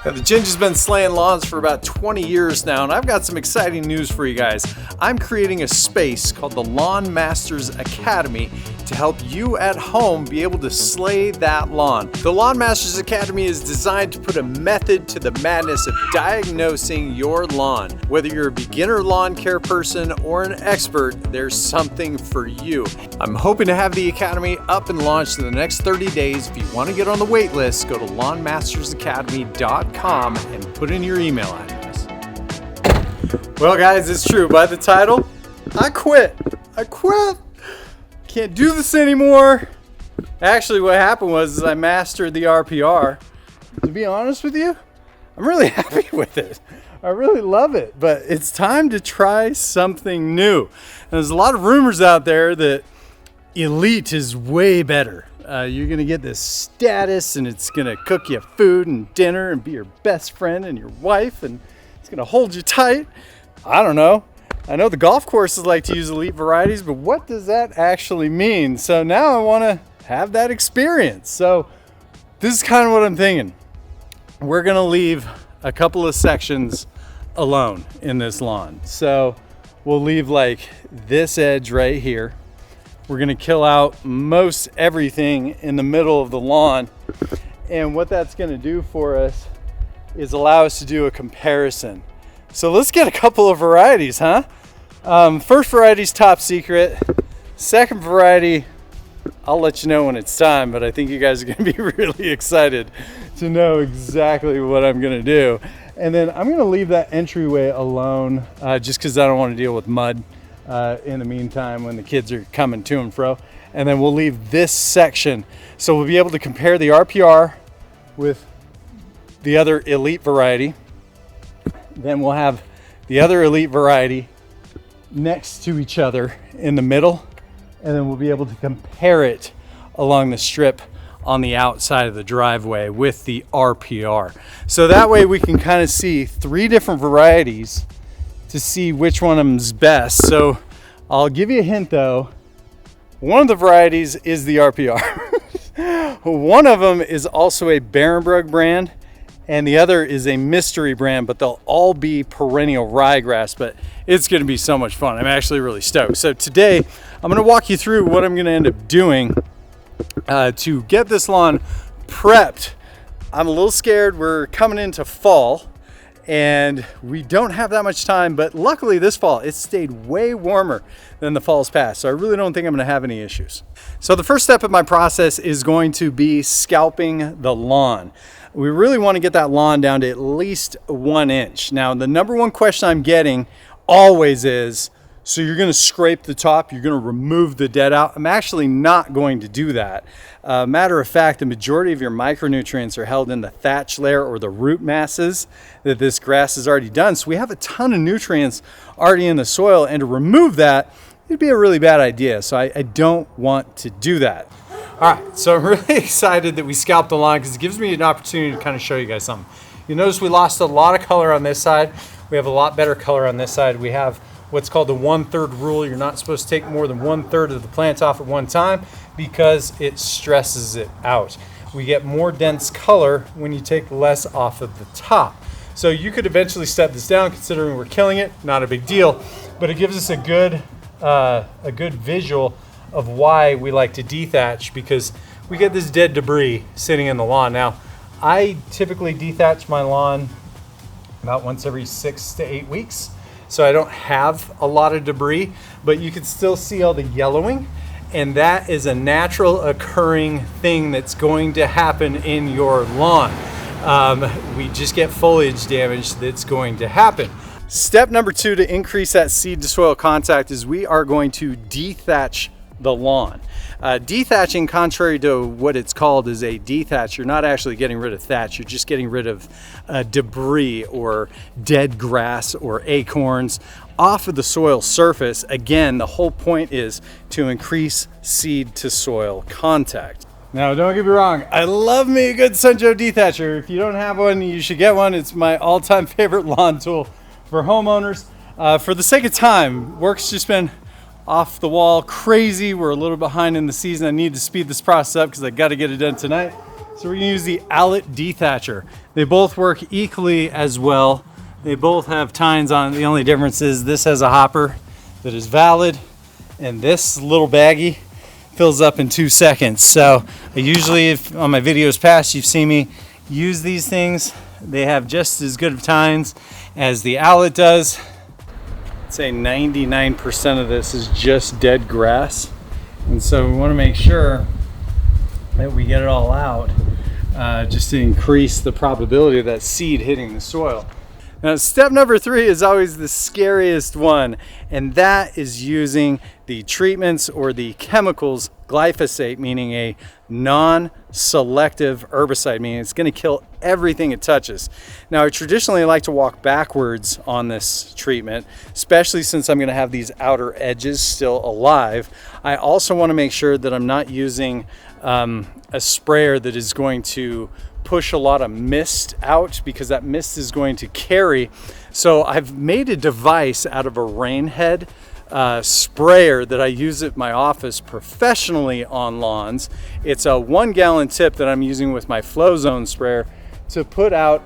Now, the Ginja's been slaying lawns for about 20 years now, and I've got some exciting news for you guys. I'm creating a space called the Lawn Masters Academy to help you at home be able to slay that lawn. The Lawn Masters Academy is designed to put a method to the madness of diagnosing your lawn. Whether you're a beginner lawn care person or an expert, there's something for you. I'm hoping to have the Academy up and launched in the next 30 days. If you want to get on the wait list, go to lawnmastersacademy.com and put in your email address. Well guys, it's true. By the title, I quit. Can't do this anymore. Actually, what happened was I mastered the RPR. To be honest with you, I'm really happy with it. I really love it, but it's time to try something new. And there's a lot of rumors out there that Elite is way better. You're gonna get this status and it's gonna cook you food and dinner and be your best friend and your wife and it's gonna hold you tight. I don't know. I know the golf courses like to use Elite varieties, but what does that actually mean? So now I wanna have that experience. So this is kind of what I'm thinking. We're gonna leave a couple of sections alone in this lawn. So we'll leave like this edge right here. We're gonna kill out most everything in the middle of the lawn. And what that's gonna do for us is allow us to do a comparison. So let's get a couple of varieties, huh? First variety is top secret. Second variety, I'll let you know when it's time, but I think you guys are gonna be really excited to know exactly what I'm gonna do. And then I'm gonna leave that entryway alone just because I don't wanna deal with mud in the meantime when the kids are coming to and fro. And then we'll leave this section. So we'll be able to compare the RPR with the other Elite variety. Then we'll have the other Elite variety next to each other in the middle. And then we'll be able to compare it along the strip on the outside of the driveway with the RPR. So that way we can kind of see three different varieties to see which one of them is best. So I'll give you a hint though. One of the varieties is the RPR. One of them is also a Barenbrug brand and the other is a mystery brand, but they'll all be perennial ryegrass, but it's gonna be so much fun. I'm actually really stoked. So today I'm gonna walk you through what I'm gonna end up doing to get this lawn prepped. I'm a little scared. We're coming into fall and we don't have that much time, but luckily this fall it stayed way warmer than the falls past, so I really don't think I'm gonna have any issues. So the first step of my process is going to be scalping the lawn. We really want to get that lawn down to at least 1 inch. Now the number one question I'm getting always is, so you're going to scrape the top, you're going to remove the dead out? I'm actually not going to do that. Matter of fact, the majority of your micronutrients are held in the thatch layer or the root masses that this grass has already done. So we have a ton of nutrients already in the soil, and to remove that, it'd be a really bad idea. So I don't want to do that. All right, so I'm really excited that we scalped the lawn because it gives me an opportunity to kind of show you guys something. You notice we lost a lot of color on this side. We have a lot better color on this side. We have what's called the 1/3 rule. You're not supposed to take more than 1/3 of the plant off at one time because it stresses it out. We get more dense color when you take less off of the top. So you could eventually step this down considering we're killing it, not a big deal, but it gives us a good visual of why we like to dethatch, because we get this dead debris sitting in the lawn. Now, I typically dethatch my lawn about once every 6 to 8 weeks. So I don't have a lot of debris, but you can still see all the yellowing, and that is a natural occurring thing that's going to happen in your lawn. We just get foliage damage that's going to happen. Step number 2 to increase that seed to soil contact is we are going to dethatch the lawn. Dethatching, contrary to what it's called, is a dethatch. You're not actually getting rid of thatch, you're just getting rid of debris or dead grass or acorns off of the soil surface. Again, the whole point is to increase seed to soil contact. Now, don't get me wrong, I love me a good Sun Joe dethatcher. If you don't have one, you should get one. It's my all-time favorite lawn tool for homeowners. For the sake of time, work's just been off the wall crazy. We're a little behind in the season. I need to speed this process up because I got to get it done tonight. So we're gonna use the Outlet Dethatcher. They both work equally as well. They both have tines on. The only difference is this has a hopper that is valid, and this little baggie fills up in 2 seconds. So I usually, if on my videos past, you've seen me use these things. They have just as good of tines as the Outlet does. I'd say 99% of this is just dead grass. And so we wanna make sure that we get it all out just to increase the probability of that seed hitting the soil. Now, step number 3 is always the scariest one, and that is using the treatments or the chemicals, glyphosate, meaning a non-selective herbicide, meaning it's going to kill everything it touches. Now, I traditionally like to walk backwards on this treatment, especially since I'm going to have these outer edges still alive. I also want to make sure that I'm not using a sprayer that is going to push a lot of mist out, because that mist is going to carry. So I've made a device out of a rain head sprayer that I use at my office professionally on lawns. It's a 1 gallon tip that I'm using with my FlowZone sprayer to put out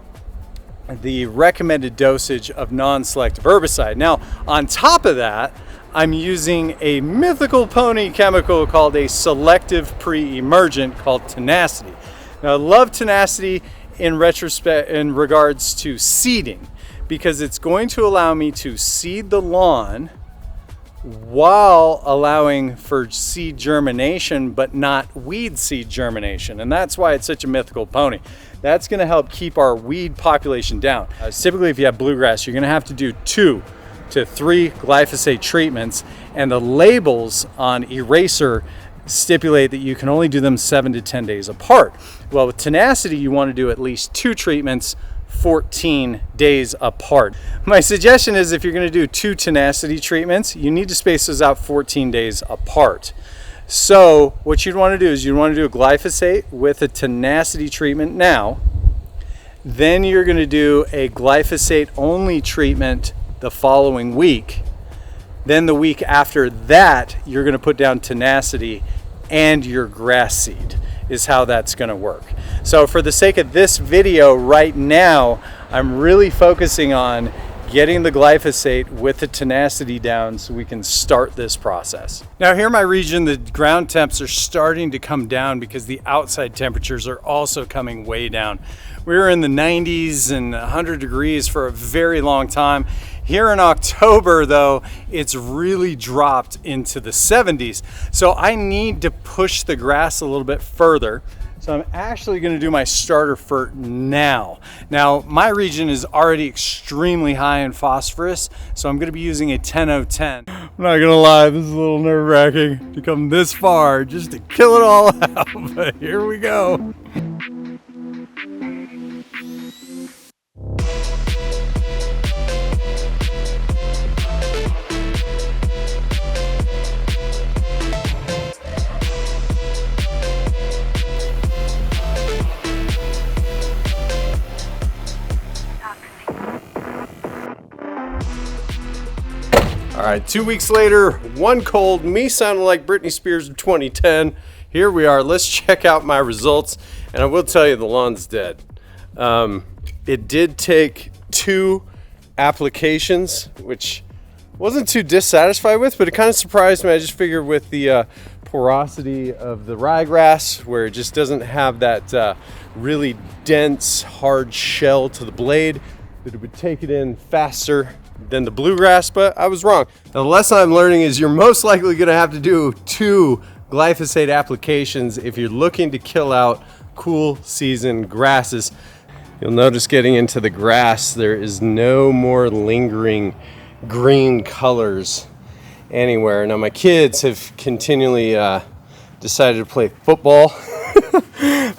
the recommended dosage of non-selective herbicide. Now, on top of that, I'm using a mythical pony chemical called a selective pre-emergent called Tenacity. Now, I love Tenacity in regards to seeding, because it's going to allow me to seed the lawn while allowing for seed germination, but not weed seed germination. And that's why it's such a mythical pony. That's going to help keep our weed population down. Typically, if you have bluegrass, you're going to have to do 2 to 3 glyphosate treatments, and the labels on Eraser stipulate that you can only do them 7 to 10 days apart. Well, with Tenacity, you want to do at least 2 treatments 14 days apart. My suggestion is, if you're going to do 2 Tenacity treatments, you need to space those out 14 days apart. So what you'd want to do is you'd want to do a glyphosate with a Tenacity treatment now. Then you're going to do a glyphosate only treatment the following week. Then the week after that, you're going to put down Tenacity and your grass seed, is how that's going to work. So for the sake of this video right now, I'm really focusing on getting the glyphosate with the Tenacity down so we can start this process. Now, here in my region, the ground temps are starting to come down because the outside temperatures are also coming way down. We were in the 90s and 100 degrees for a very long time. Here in October, though, it's really dropped into the 70s. So I need to push the grass a little bit further. So I'm actually going to do my starter fert now. Now, my region is already extremely high in phosphorus, so I'm going to be using a 10-0-10. I'm not going to lie, this is a little nerve-wracking to come this far just to kill it all out, but here we go. All right, 2 weeks later, one cold, me sounding like Britney Spears of 2010. Here we are. Let's check out my results. And I will tell you, the lawn's dead. It did take 2 applications, which wasn't too dissatisfied with, but it kind of surprised me. I just figured with the porosity of the ryegrass, where it just doesn't have that really dense, hard shell to the blade, that it would take it in faster than the bluegrass, but I was wrong. Now, the lesson I'm learning is you're most likely going to have to do 2 glyphosate applications if you're looking to kill out cool season grasses. You'll notice getting into the grass, there is no more lingering green colors anywhere. Now, my kids have continually decided to play football,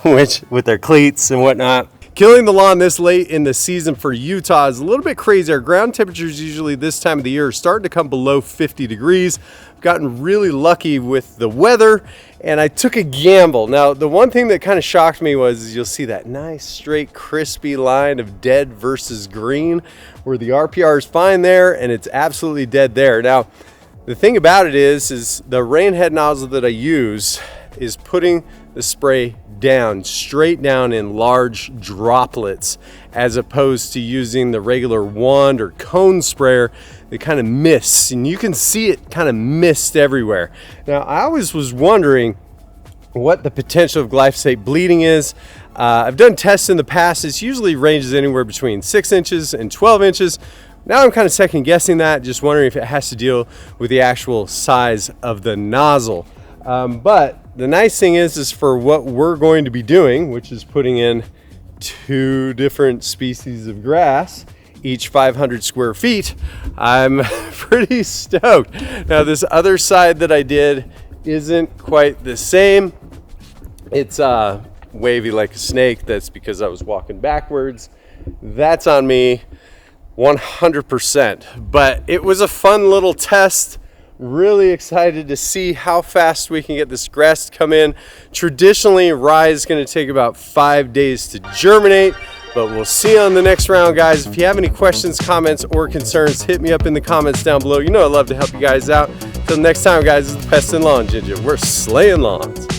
which with their cleats and whatnot. Killing the lawn this late in the season for Utah is a little bit crazy. Our ground temperatures usually this time of the year are starting to come below 50 degrees. I've gotten really lucky with the weather, and I took a gamble. Now, the one thing that kind of shocked me was you'll see that nice, straight, crispy line of dead versus green, where the RPR is fine there, and it's absolutely dead there. Now, the thing about it is the rain head nozzle that I use is putting the spray down, straight down in large droplets, as opposed to using the regular wand or cone sprayer that kind of mists, and you can see it kind of mist everywhere. Now, I always was wondering what the potential of glyphosate bleeding is. I've done tests in the past. It usually ranges anywhere between 6 inches and 12 inches. Now I'm kind of second guessing that, just wondering if it has to deal with the actual size of the nozzle. But the nice thing is for what we're going to be doing, which is putting in 2 different species of grass, each 500 square feet, I'm pretty stoked. Now this other side that I did isn't quite the same. It's wavy like a snake. That's because I was walking backwards. That's on me 100%. But it was a fun little test. Really excited to see how fast we can get this grass to come in. Traditionally, rye is going to take about 5 days to germinate, but we'll see you on the next round, guys. If you have any questions, comments, or concerns, hit me up in the comments down below. You know I love to help you guys out. Until next time, guys, this is Pest and Lawn Ginja. We're slaying lawns.